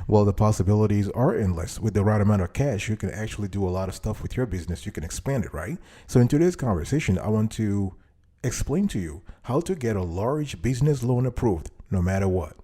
Well, the possibilities are endless. With the right amount of cash, you can actually do a lot of stuff with your business. You can expand it, right? So, in today's conversation, I want to explain to you how to get a large business loan approved no matter what.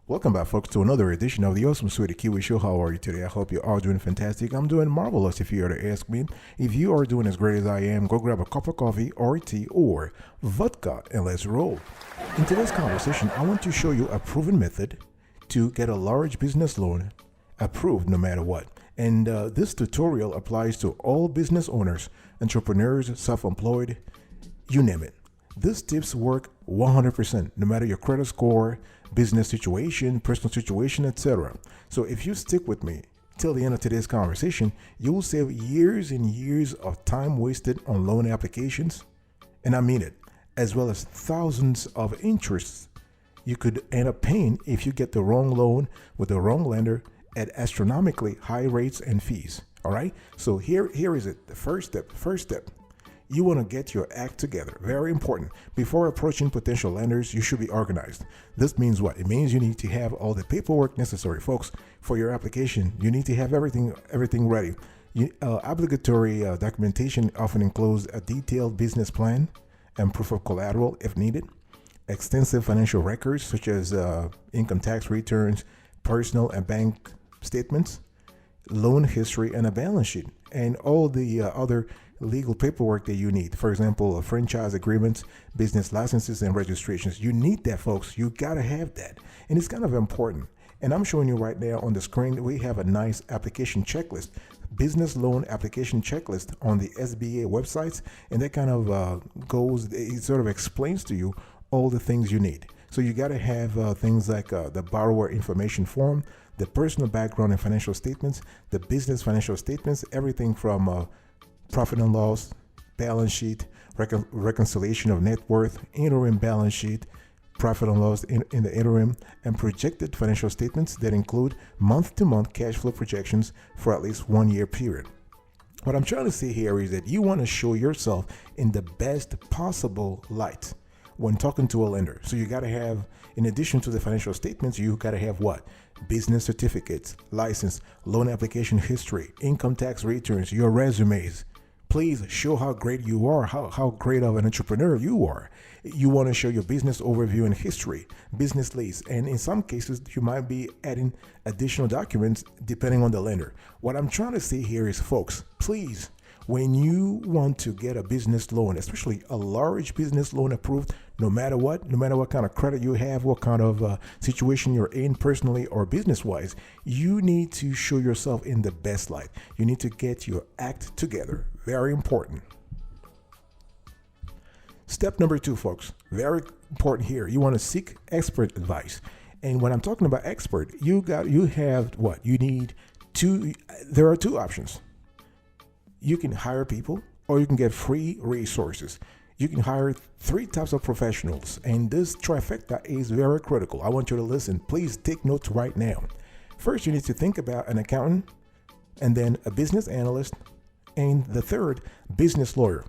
Welcome back, folks, to another edition of the Awesome Sweetie Kiwi Show. How are you today? I hope you are doing fantastic. I'm doing marvelous. If you are to ask me, if you are doing as great as I am, go grab a cup of coffee or tea or vodka and let's roll. In today's conversation, I want to show you a proven method to get a large business loan approved no matter what. And this tutorial applies to all business owners, entrepreneurs, self-employed, you name it. These tips work 100%, no matter your credit score, business situation, personal situation, etc. So if you stick with me till the end of today's conversation, you will save years and years of time wasted on loan applications, and I mean it, as well as thousands of interests you could end up paying if you get the wrong loan with the wrong lender at astronomically high rates and fees. All right, so here is it. The first step, you want to get your act together. Very important. Before approaching potential lenders, you should be organized. This means what? It means you need to have all the paperwork necessary, folks, for your application. You need to have everything ready. Obligatory documentation often includes a detailed business plan and proof of collateral if needed, extensive financial records such as income tax returns, personal and bank statements, loan history, and a balance sheet, and all the other legal paperwork that you need. For example, franchise agreements, business licenses, and registrations. You need that, folks. You gotta have that, and it's kind of important. And I'm showing you right now on the screen, we have a nice application checklist, business loan application checklist on the SBA websites, and that kind of it sort of explains to you all the things you need. So you got to have things like the borrower information form, the personal background and financial statements, the business financial statements, everything from profit and loss, balance sheet, reconciliation of net worth, interim balance sheet, profit and loss in the interim, and projected financial statements that include month-to-month cash flow projections for at least 1 year period. What I'm trying to say here is that you want to show yourself in the best possible light when talking to a lender. So you got to have, in addition to the financial statements, you got to have what? Business certificates, license, loan application history, income tax returns, your resumes. Please show how great you are, how great of an entrepreneur you are. You want to show your business overview and history, business lease, and in some cases, you might be adding additional documents depending on the lender. What I'm trying to say here is, folks, please, when you want to get a business loan, especially a large business loan approved, no matter what kind of credit you have, what kind of situation you're in personally or business-wise, you need to show yourself in the best light. You need to get your act together. Very important. Step number 2, folks, very important here. You want to seek expert advice. And when I'm talking about expert, you have what? You need there are 2 options. You can hire people or you can get free resources. You can hire 3 types of professionals, and this trifecta is very critical. I want you to listen. Please take notes right now. First, you need to think about an accountant, and then a business analyst, and the third, business lawyer.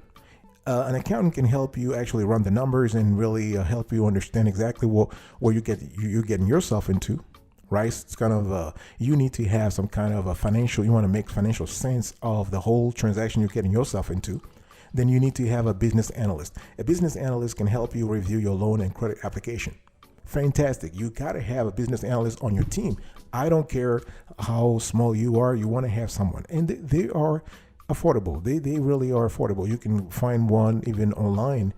An accountant can help you actually run the numbers and really help you understand exactly what you're getting yourself into. Right? It's kind of you need to have some kind of a financial. You want to make financial sense of the whole transaction you're getting yourself into. Then you need to have a business analyst. A business analyst can help you review your loan and credit application. Fantastic. You got to have a business analyst on your team. I don't care how small you are. You want to have someone, and they are affordable. They really are affordable. You can find one even online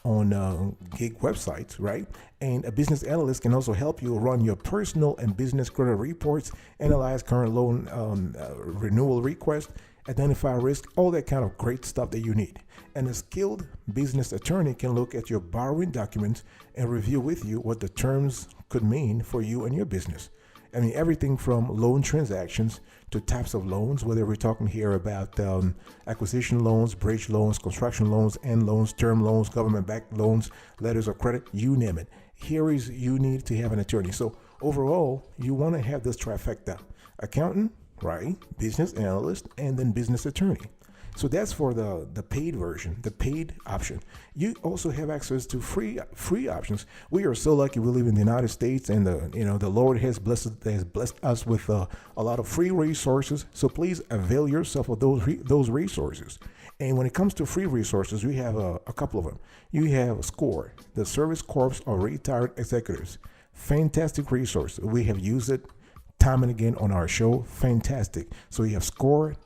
on gig websites, right? And a business analyst can also help you run your personal and business credit reports, analyze current loan renewal requests, identify risk, all that kind of great stuff that you need. And a skilled business attorney can look at your borrowing documents and review with you what the terms could mean for you and your business. I mean, everything from loan transactions to types of loans, whether we're talking here about acquisition loans, bridge loans, construction loans, end loans, term loans, government-backed loans, letters of credit, you name it. Here is you need to have an attorney. So overall, you want to have this trifecta: accountant, right, business analyst, and then business attorney. So that's for the paid version, the paid option. You also have access to free options. We are so lucky we live in the United States, and the Lord has blessed us with a lot of free resources. So please avail yourself of those resources. And when it comes to free resources, we have a couple of them. You have SCORE, the Service Corps of Retired Executives. Fantastic resource. We have used it time and again on our show. Fantastic. So you have SCORE.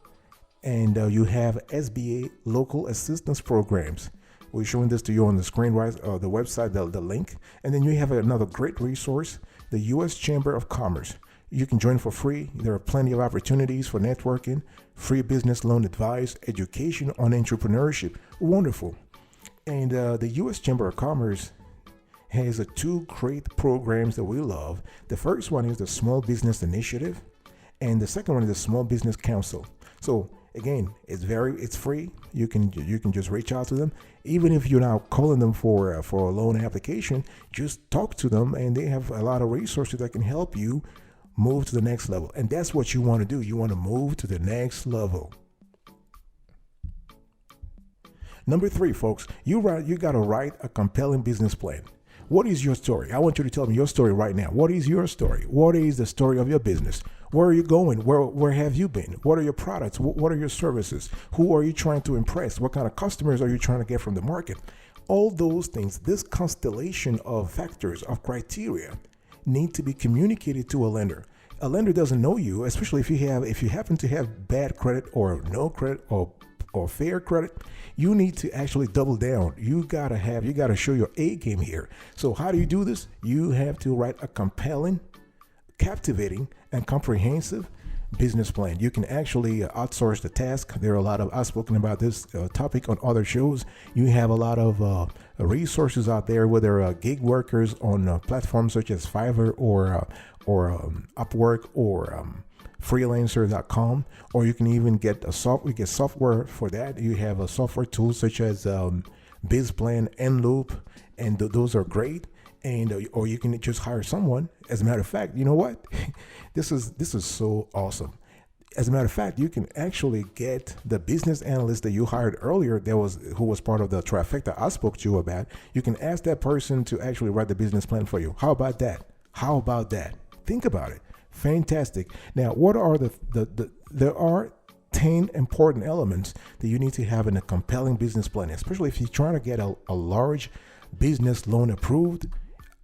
And you have SBA local assistance programs. We're showing this to you on the screen, right? The website, the link. And then you have another great resource, the U.S. Chamber of Commerce. You can join for free. There are plenty of opportunities for networking, free business loan advice, education on entrepreneurship. Wonderful. And the U.S. Chamber of Commerce has two great programs that we love. The first one is the Small Business Initiative, and the second one is the Small Business Council. So again, it's free. You can just reach out to them. Even if you're now calling them for a loan application, just talk to them, and they have a lot of resources that can help you move to the next level. And that's what you want to do. You want to move to the next level. Number 3, folks, you got to write a compelling business plan. What is your story? I want you to tell me your story right now. What is your story? What is the story of your business? Where are you going? Where have you been? What are your products? What are your services? Who are you trying to impress? What kind of customers are you trying to get from the market? All those things, this constellation of factors, of criteria, need to be communicated to a lender. A lender doesn't know you, especially if you happen to have bad credit or no credit or fair credit. You need to actually double down. You gotta show your A game here. So how do you do this? You have to write a compelling, captivating, and comprehensive business plan. You can actually outsource the task. There are a lot of, I've spoken about this topic on other shows. You have a lot of resources out there, whether gig workers on platforms such as Fiverr or Upwork or freelancer.com, or you can even get software for that. You have a software tools such as BizPlan and Loop, and those are great. And or you can just hire someone. As a matter of fact, you know what? This is so awesome. As a matter of fact, you can actually get the business analyst that you hired earlier, who was part of the trifecta I spoke to you about. You can ask that person to actually write the business plan for you. How about that? How about that? Think about it. Fantastic. Now, what are there are 10 important elements that you need to have in a compelling business plan, especially if you're trying to get a large business loan approved.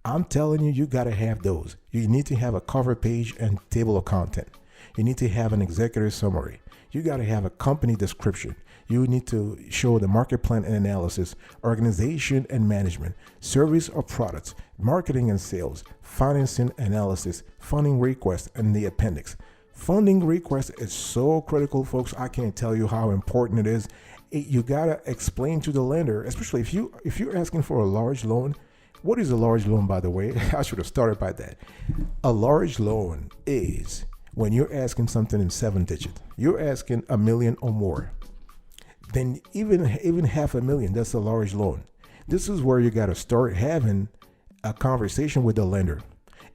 I'm telling you, you got to have those. You need to have a cover page and table of content. You need to have an executive summary. You got to have a company description. You need to show the market plan and analysis, organization and management, service or products, marketing and sales, financing analysis, funding request, and the appendix. Funding request is so critical, folks. I can't tell you how important it is. You got to explain to the lender, especially if you're asking for a large loan. What is a large loan, by the way? I should have started by that. A large loan is when you're asking something in 7 digits. You're asking $1 million or more. Then even $500,000, that's a large loan. This is where you got to start having a conversation with the lender,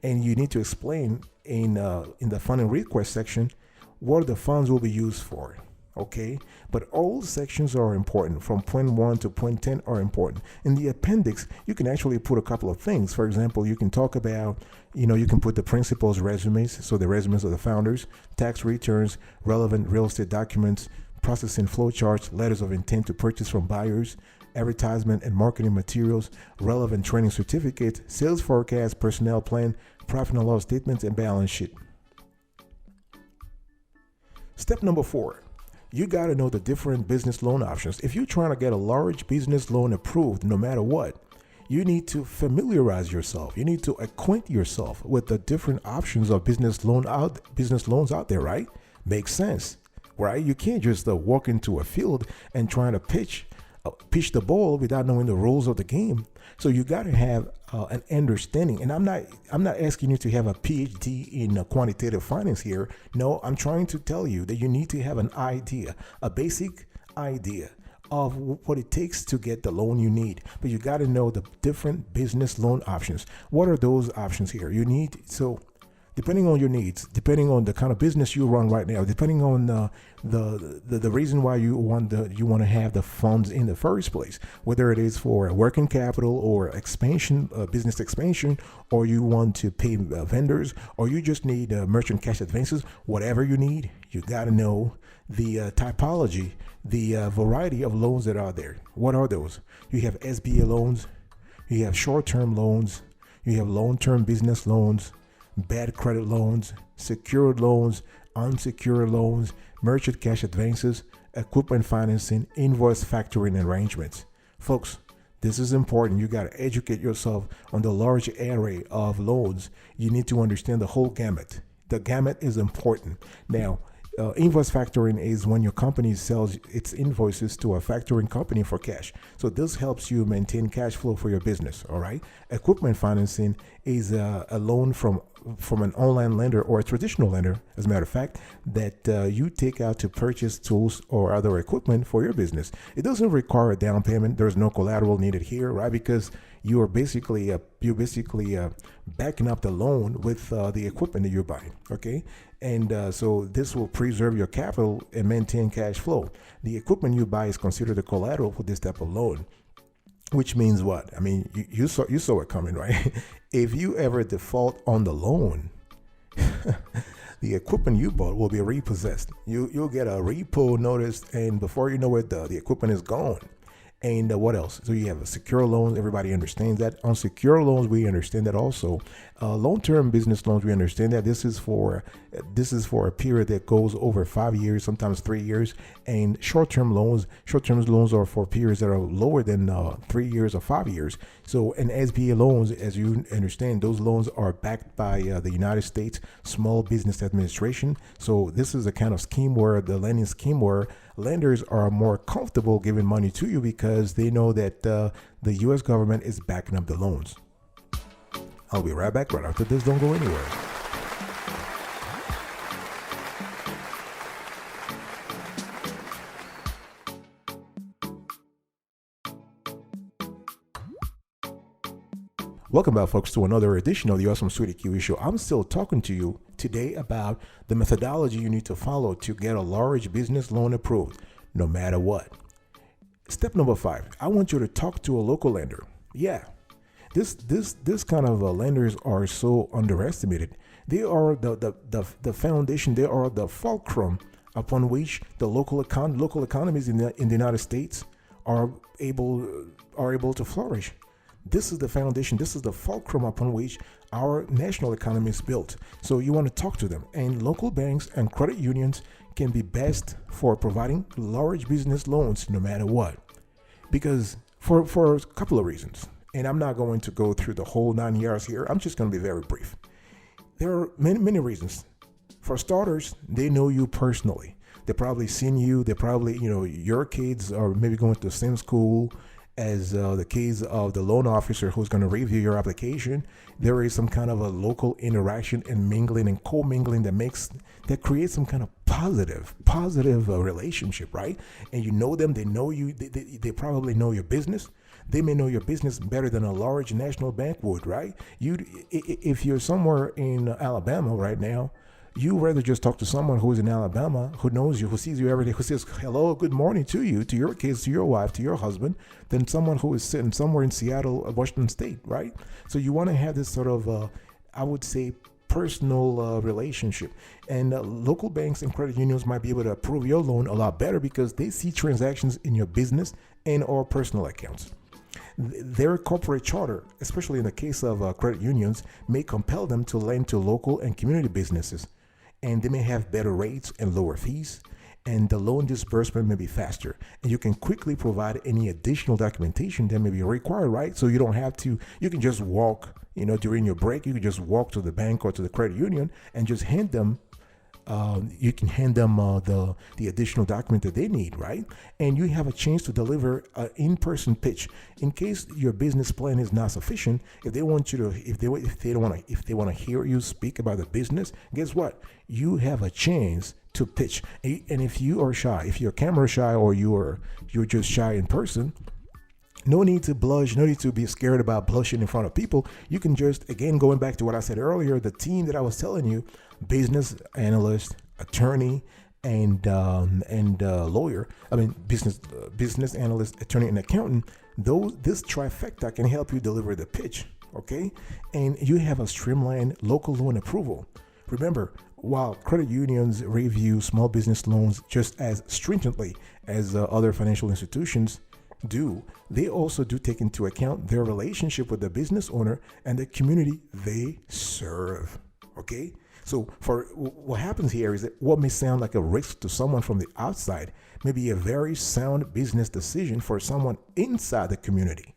and you need to explain in the funding request section what the funds will be used for. Okay, but all sections are important. From point 1 to point 10 are important. In the appendix, you can actually put a couple of things. For example, you can talk about, you can put the principals' resumes, so the resumes of the founders, tax returns, relevant real estate documents, processing flow charts, letters of intent to purchase from buyers, advertisement and marketing materials, relevant training certificates, sales forecast, personnel plan, profit and loss statements, and balance sheet. Step number 4. You got to know the different business loan options. If you're trying to get a large business loan approved, no matter what, you need to familiarize yourself. You need to acquaint yourself with the different options of business loans out there, right? Makes sense, right? You can't just walk into a field and try to pitch pitch the ball without knowing the rules of the game. So you got to have an understanding. And I'm not asking you to have a PhD in quantitative finance here. No, I'm trying to tell you that you need to have an idea, a basic idea of what it takes to get the loan you need. But you got to know the different business loan options. What are those options here? You need, so depending on your needs, depending on the kind of business you run right now, depending on the reason why you want to have the funds in the first place, whether it is for working capital or expansion, business expansion, or you want to pay vendors, or you just need merchant cash advances, whatever you need, you got to know the typology, the variety of loans that are there. What are those? You have SBA loans, you have short-term loans, you have long-term business loans, bad credit loans, secured loans, unsecured loans, merchant cash advances, equipment financing, invoice factoring arrangements. Folks, this is important. You got to educate yourself on the large array of loans. You need to understand the whole gamut. The gamut is important. Now, invoice factoring is when your company sells its invoices to a factoring company for cash. So this helps you maintain cash flow for your business. All right. Equipment financing is a loan from an online lender or a traditional lender, as a matter of fact, that you take out to purchase tools or other equipment for your business. It doesn't require a down payment. There's no collateral needed here, right? Because you're basically backing up the loan with the equipment that you're buying. Okay. And so this will preserve your capital and maintain cash flow. The equipment you buy is considered a collateral for this type of loan, which means what? I mean, you saw it coming, right? If you ever default on the loan, the equipment you bought will be repossessed. You'll get a repo notice, and before you know it, the equipment is gone. And what else? So you have a secure loans. Everybody understands that. Unsecured loans, we understand that also. Long-term business loans, we understand that this is for a period that goes over 5 years, sometimes 3 years. And short-term loans are for periods that are lower than 3 years or 5 years. So, and SBA loans, as you understand, those loans are backed by the United States Small Business Administration. So this is a kind of scheme where the lending scheme where lenders are more comfortable giving money to you because they know that the U.S. government is backing up the loans. I'll be right back right after this. Don't go anywhere. Welcome back, folks, to another edition of the Awesome Sweetie Kiwi Show. I'm still talking to you today about the methodology you need to follow to get a large business loan approved, no matter what. Step number 5, I want you to talk to a local lender. Yeah, this kind of lenders are so underestimated. They are the foundation. They are the fulcrum upon which the local economies in the United States are able to flourish. This is the foundation. This is the fulcrum upon which our national economy is built. So you want to talk to them. And local banks and credit unions can be best for providing large business loans no matter what. Because for a couple of reasons. And I'm not going to go through the whole 9 yards here. I'm just going to be very brief. There are many reasons. For starters, they know you personally. They've probably seen you. They probably, your kids are maybe going to the same school as the kids of the loan officer who's going to review your application. There is some kind of a local interaction and mingling and co-mingling that creates some kind of positive relationship, right? And you know them, they know you, they probably know your business. They may know your business better than a large national bank would, right? If you're somewhere in Alabama right now, you rather just talk to someone who is in Alabama, who knows you, who sees you every day, who says hello, good morning to you, to your kids, to your wife, to your husband, than someone who is sitting somewhere in Seattle, Washington State, right? So you want to have this sort of, I would say, personal relationship. And local banks and credit unions might be able to approve your loan a lot better because they see transactions in your business and or personal accounts. Their corporate charter, especially in the case of credit unions, may compel them to lend to local and community businesses. And they may have better rates and lower fees, and the loan disbursement may be faster. And you can quickly provide any additional documentation that may be required, right? So you don't have to, you can just walk, during your break, you can just walk to the bank or to the credit union and just hand them you can hand them the additional document that they need, right? And you have a chance to deliver an in-person pitch in case your business plan is not sufficient. If they want you to, if they want to hear you speak about the business, guess what? You have a chance to pitch. And if you are shy, if you're camera shy, or you're just shy in person, no need to blush, no need to be scared about blushing in front of people. You can just, again, going back to what I said earlier, the team that I was telling you, business analyst, attorney, and lawyer. I mean, business analyst, attorney, and accountant. This trifecta can help you deliver the pitch, okay? And you have a streamlined local loan approval. Remember, while credit unions review small business loans just as stringently as other financial institutions do, they also do take into account their relationship with the business owner and the community they serve. Okay, so for what happens here is that what may sound like a risk to someone from the outside may be a very sound business decision for someone inside the community.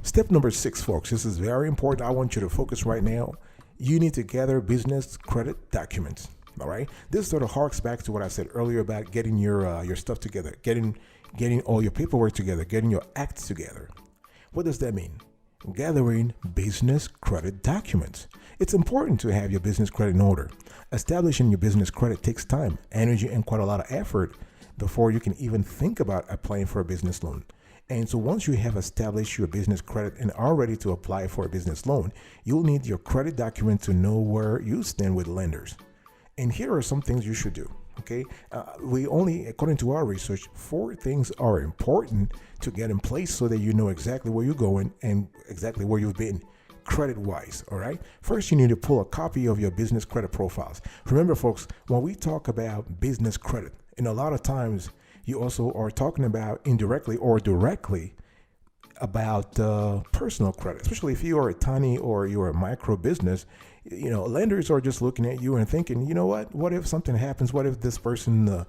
Step number 6, folks, this is very important. I want you to focus right now. You need to gather business credit documents. All right. This sort of harks back to what I said earlier about getting your stuff together, getting all your paperwork together, getting your acts together. What does that mean? Gathering business credit documents. It's important to have your business credit in order. Establishing your business credit takes time, energy, and quite a lot of effort before you can even think about applying for a business loan. And so once you have established your business credit and are ready to apply for a business loan, you'll need your credit document to know where you stand with lenders. And here are some things you should do, okay? We only, according to our research, 4 things are important to get in place so that you know exactly where you're going and exactly where you've been credit-wise, all right? First, you need to pull a copy of your business credit profiles. Remember, folks, when we talk about business credit, and a lot of times you also are talking about indirectly or directly about personal credit, especially if you are a tiny or you're a micro business. You know, lenders are just looking at you and thinking, you know what if something happens? What if this person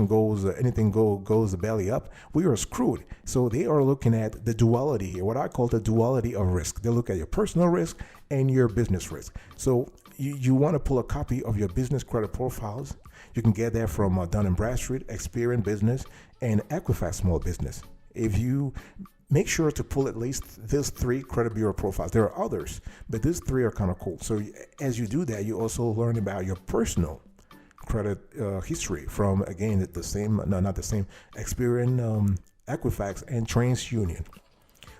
goes, anything goes belly up? We are screwed. So they are looking at the duality, what I call the duality of risk. They look at your personal risk and your business risk. So you want to pull a copy of your business credit profiles. You can get that from Dun & Bradstreet, Experian Business, and Equifax Small Business. If you make sure to pull at least these 3 credit bureau profiles. There are others, but these 3 are kind of cool. So as you do that, you also learn about your personal credit history from, again, Experian, Equifax, and TransUnion.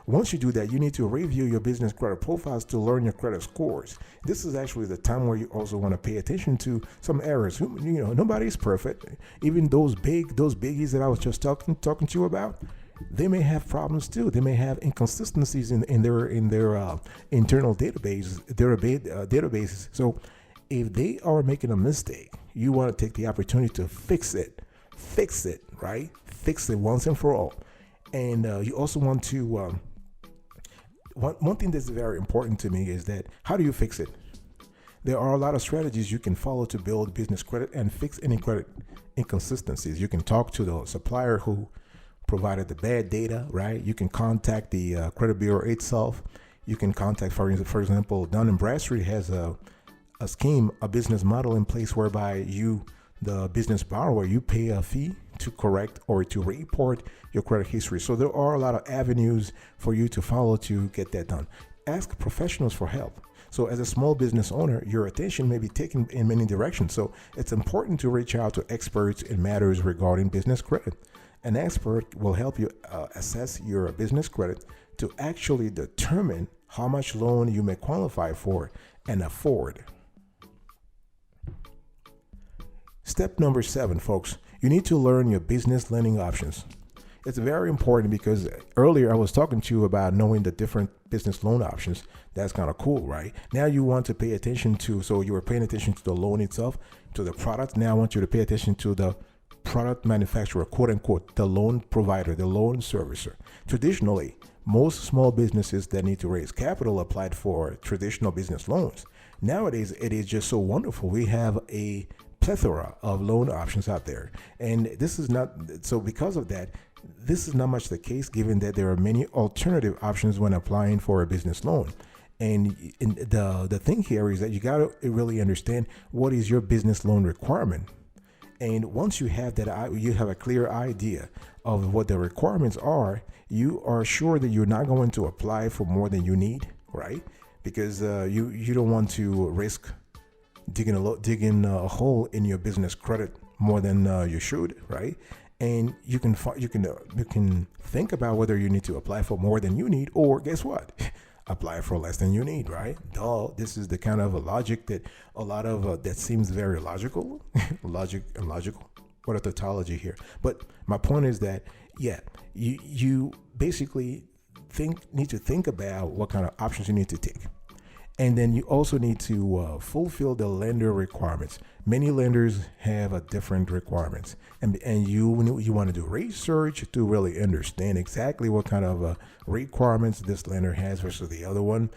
Once you do that, you need to review your business credit profiles to learn your credit scores. This is actually the time where you also want to pay attention to some errors. Nobody's perfect. Even those biggies that I was just talking to you about, they may have problems too. They may have inconsistencies in their internal databases. So if they are making a mistake, you want to take the opportunity to fix it, right? Fix it once and for all. And you also want to, one thing that's very important to me is that, how do you fix it? There are a lot of strategies you can follow to build business credit and fix any credit inconsistencies. You can talk to the supplier who provided the bad data, right? You can contact the credit bureau itself. You can contact, for example, Dun & Bradstreet has a scheme, a business model in place whereby you, the business borrower, you pay a fee to correct or to report your credit history. So there are a lot of avenues for you to follow to get that done. Ask professionals for help. So as a small business owner, your attention may be taken in many directions. So it's important to reach out to experts in matters regarding business credit. An expert will help you assess your business credit to actually determine how much loan you may qualify for and afford. Step number 7, folks, you need to learn your business lending options. It's very important because earlier I was talking to you about knowing the different business loan options. That's kind of cool, right? Now you want to pay attention to, so you were paying attention to the loan itself, to the product. Now I want you to pay attention to the product manufacturer, quote unquote, the loan provider, the loan servicer. Traditionally, most small businesses that need to raise capital applied for traditional business loans. Nowadays, it is just so wonderful. We have a plethora of loan options out there. And this is not, so because of that, this is not much the case given that there are many alternative options when applying for a business loan. And the thing here is that you got to really understand what is your business loan requirement. And once you have that, you have a clear idea of what the requirements are, you are sure that you're not going to apply for more than you need, right? Because you don't want to risk digging a hole in your business credit more than you should, right? And you can think about whether you need to apply for more than you need, or guess what? Apply for less than you need, right? This is the kind of a logic that a lot of that seems very logical, logical. What a tautology here. But my point is that you basically need to think about what kind of options you need to take. And then you also need to fulfill the lender requirements. Many lenders have different requirements, and you want to do research to really understand exactly what kind of requirements this lender has versus the other one.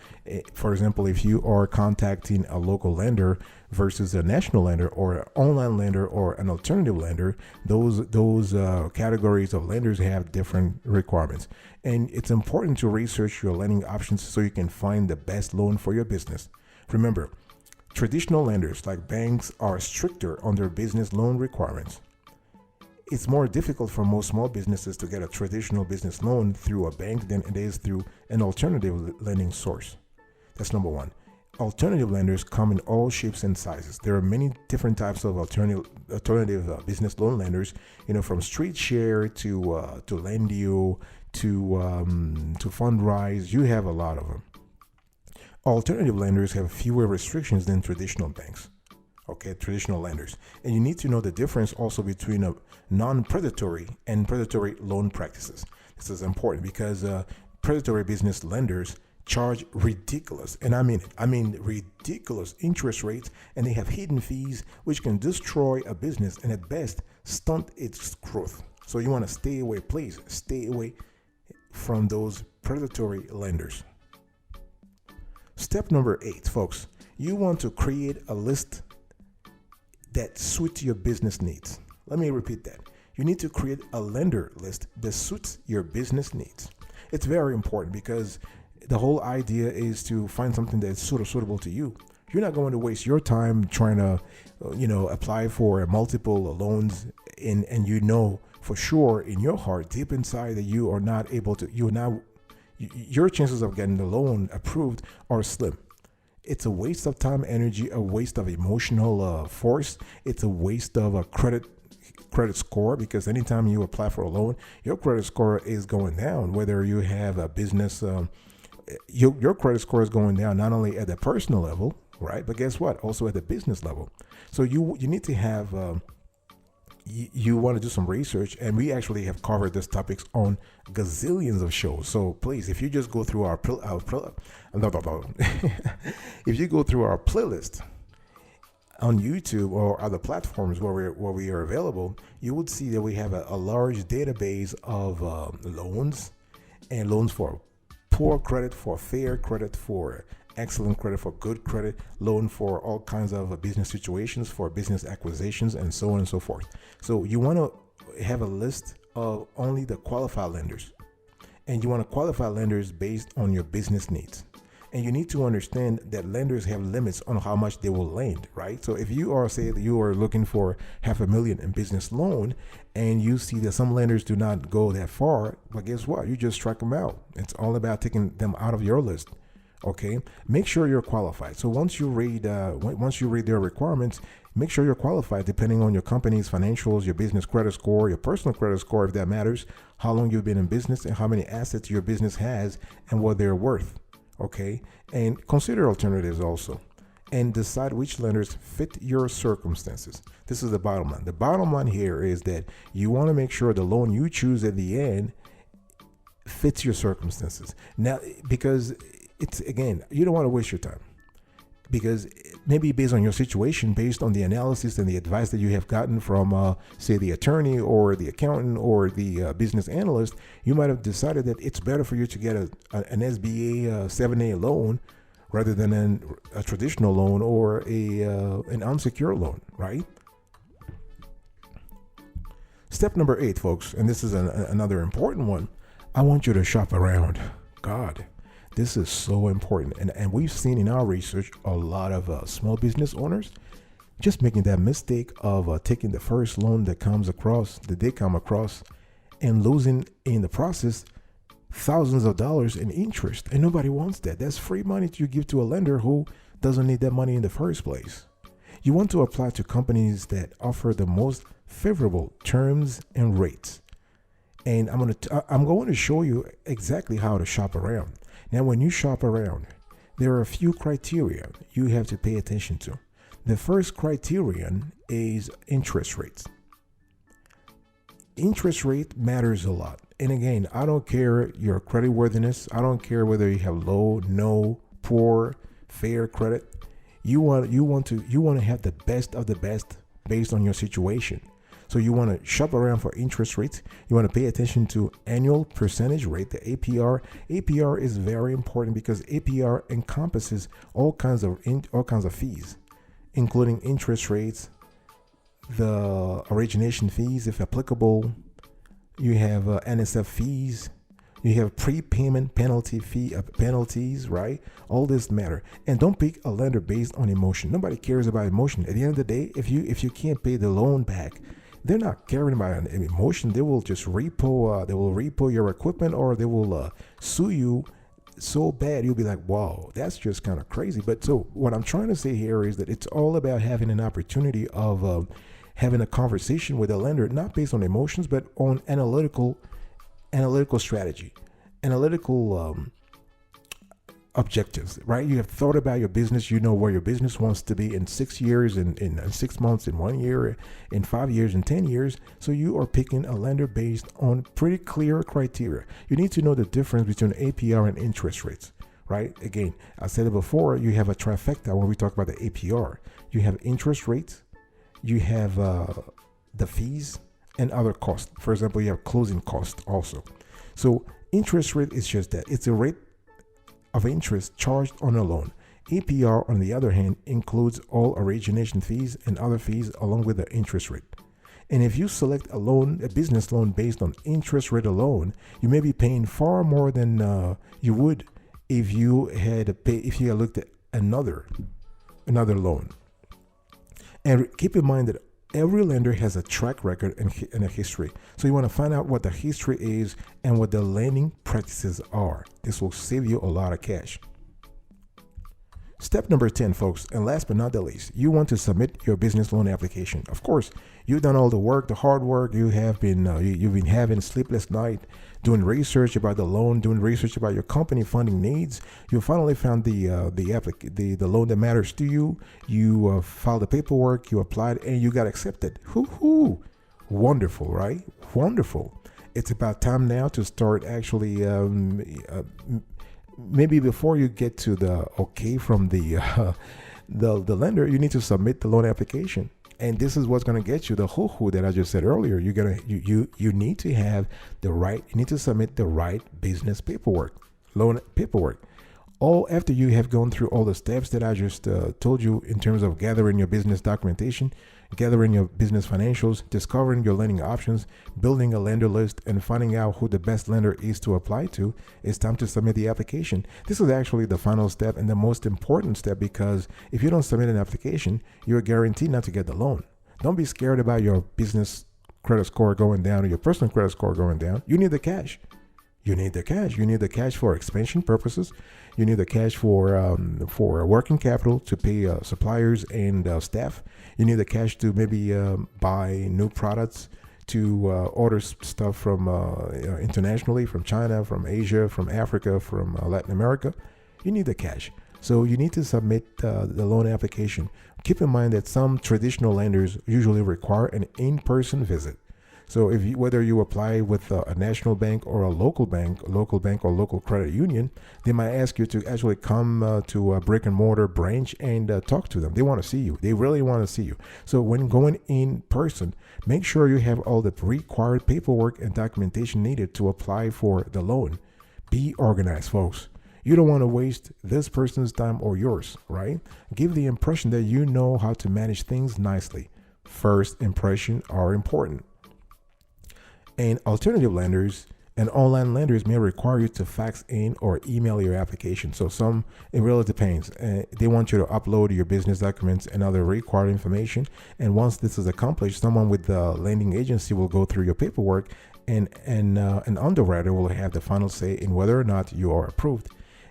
For example, if you are contacting a local lender versus a national lender or an online lender or an alternative lender, those categories of lenders have different requirements. And it's important to research your lending options so you can find the best loan for your business. Remember, traditional lenders like banks are stricter on their business loan requirements. It's more difficult for most small businesses to get a traditional business loan through a bank than it is through an alternative lending source. That's number one. Alternative lenders come in all shapes and sizes. There are many different types of alternative business loan lenders, from street share to Lendio to Fundrise. You have a lot of them. Alternative lenders have fewer restrictions than traditional banks. Traditional lenders. And you need to know the difference also between a non-predatory and predatory loan practices. This is important because predatory business lenders charge ridiculous, and I mean ridiculous interest rates, and they have hidden fees which can destroy a business and at best stunt its growth. So you want to stay away, please stay away from those predatory lenders. Step number 8, folks, you want to create a list that suits your business needs. Let me repeat that. You need to create a lender list that suits your business needs. It's very important because the whole idea is to find something that's suitable to you. You're not going to waste your time trying to, apply for multiple loans, and for sure in your heart, deep inside, that you are not able to. Your chances of getting the loan approved are slim. It's a waste of time, energy, a waste of emotional force. It's a waste of a credit score, because anytime you apply for a loan, your credit score is going down. Whether you have a business, your credit score is going down not only at the personal level, right? But guess what? Also at the business level. So you need to have. You want to do some research, and we actually have covered this topics on gazillions of shows. So please, if you just go through if you go through our playlist on YouTube or other platforms where we are available, you would see that we have a large database of loans, and loans for poor credit, for fair credit, for excellent credit, for good credit, loan for all kinds of business situations, for business acquisitions, and so on and so forth. So you want to have a list of only the qualified lenders, and you want to qualify lenders based on your business needs. And you need to understand that lenders have limits on how much they will lend, right? So if you are, say, that you are looking for $500,000 in business loan, and you see that some lenders do not go that far, but guess what? You just strike them out. It's all about taking them out of your list. Okay, make sure you're qualified. So once you read their requirements, make sure you're qualified depending on your company's financials, your business credit score, your personal credit score, if that matters, how long you've been in business, and how many assets your business has and what they're worth. Okay, and consider alternatives also, and decide which lenders fit your circumstances. This is the bottom line. The bottom line here is that you want to make sure the loan you choose at the end fits your circumstances. Now, because you don't want to waste your time, because maybe based on your situation, based on the analysis and the advice that you have gotten from, say, the attorney or the accountant or the business analyst, you might have decided that it's better for you to get an SBA 7A loan rather than a traditional loan or an unsecured loan, right? Step number 8, folks, and this is another important one. I want you to shop around. God, This is so important. And we've seen in our research a lot of small business owners just making that mistake of taking the first loan that they come across, and losing in the process thousands of dollars in interest. And nobody wants that. That's free money you give to a lender who doesn't need that money in the first place. You want to apply to companies that offer the most favorable terms and rates. And I'm going to show you exactly how to shop around. Now, when you shop around, there are a few criteria you have to pay attention to. The first criterion is interest rates. Interest rate matters a lot. And again, I don't care your credit worthiness. I don't care whether you have low, no, poor, fair credit. You want to have the best of the best based on your situation. So you want to shop around for interest rates. You want to pay attention to annual percentage rate, the APR. APR is very important because APR encompasses all kinds of fees, including interest rates, the origination fees, if applicable. You have NSF fees. You have prepayment penalties, right? All this matter. And don't pick a lender based on emotion. Nobody cares about emotion. At the end of the day, if you can't pay the loan back, they're not caring about an emotion. They will just repo your equipment, or they will sue you so bad you'll be like, wow, that's just kind of crazy. But so what I'm trying to say here is that it's all about having an opportunity of having a conversation with a lender, not based on emotions, but on analytical strategy, analytical objectives, right? You have thought about your business. You know where your business wants to be in 6 years, in 6 months, in 1 year, in 5 years, in 10 years. So you are picking a lender based on pretty clear criteria. You need to know the difference between APR and interest rates, right? Again, I said it before, you have a trifecta when we talk about the APR. You have interest rates, you have the fees, and other costs. For example, you have closing costs also. So interest rate is just that. It's a rate of interest charged on a loan. APR, on the other hand, includes all origination fees and other fees along with the interest rate. And if you select a business loan based on interest rate alone, you may be paying far more than you would if you had looked at another loan. And keep in mind that every lender has a track record and a history. So you want to find out what the history is and what the lending practices are. This will save you a lot of cash. Step number 10, folks, and last but not the least, you want to submit your business loan application. Of course, you've done all the work, the hard work. You have been you've been having sleepless night doing research about the loan, doing research about your company funding needs. You finally found the loan that matters to you. You filed the paperwork, you applied, and you got accepted. Hoo-hoo! Wonderful, right? Wonderful. It's about time now to start actually. Maybe before you get to the okay from the lender, you need to submit the loan application. And this is what's going to get you the hoo-hoo that I just said earlier. You need to submit the right business paperwork, loan paperwork. All after you have gone through all the steps that I just told you in terms of gathering your business documentation, gathering your business financials, discovering your lending options, building a lender list, and finding out who the best lender is to apply to, it's time to submit the application. This is actually the final step and the most important step, because if you don't submit an application, you're guaranteed not to get the loan. Don't be scared about your business credit score going down or your personal credit score going down. You need the cash. You need the cash. You need the cash for expansion purposes. You need the cash for working capital to pay suppliers and staff. You need the cash to maybe buy new products, to order stuff from internationally, from China, from Asia, from Africa, from Latin America. You need the cash. So you need to submit the loan application. Keep in mind that some traditional lenders usually require an in-person visit. So whether you apply with a national bank or a local bank or local credit union, they might ask you to actually come to a brick and mortar branch and talk to them. They want to see you. They really want to see you. So when going in person, make sure you have all the required paperwork and documentation needed to apply for the loan. Be organized, folks. You don't want to waste this person's time or yours, right? Give the impression that you know how to manage things nicely. First impressions are important. And alternative lenders And online lenders may require you to fax in or email your application. So it really depends. They want you to upload your business documents and other required information. And once this is accomplished, someone with the lending agency will go through your paperwork, and an underwriter will have the final say in whether or not you are approved.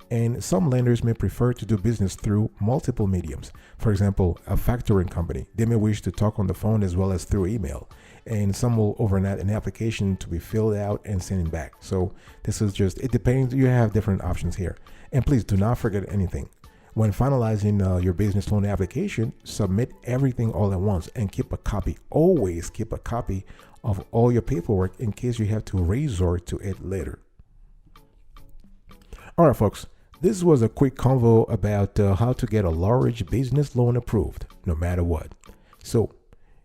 And some lenders may prefer to do business through multiple mediums. For example, a factoring company, they may wish to talk on the phone as well as through email. And some will overnight an application to be filled out and sent back. So this is just, it depends. You have different options here. And please do not forget anything. When finalizing your business loan application, submit everything all at once and keep a copy. Always keep a copy of all your paperwork in case you have to resort to it later. All right, folks. This was a quick convo about how to get a large business loan approved, no matter what. So,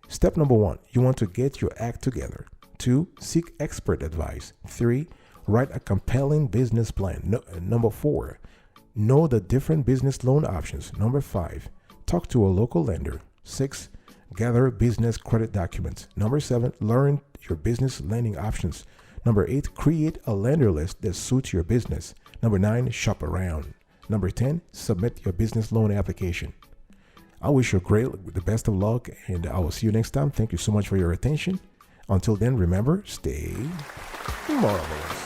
step number 1, you want to get your act together. 2, seek expert advice. 3, write a compelling business plan. Number 4, know the different business loan options. Number 5, talk to a local lender. 6, gather business credit documents. Number 7, learn your business lending options. Number 8, create a lender list that suits your business. Number 9, shop around. Number 10, submit your business loan application. I wish you the best of luck, and I will see you next time. Thank you so much for your attention. Until then, remember, stay marvelous.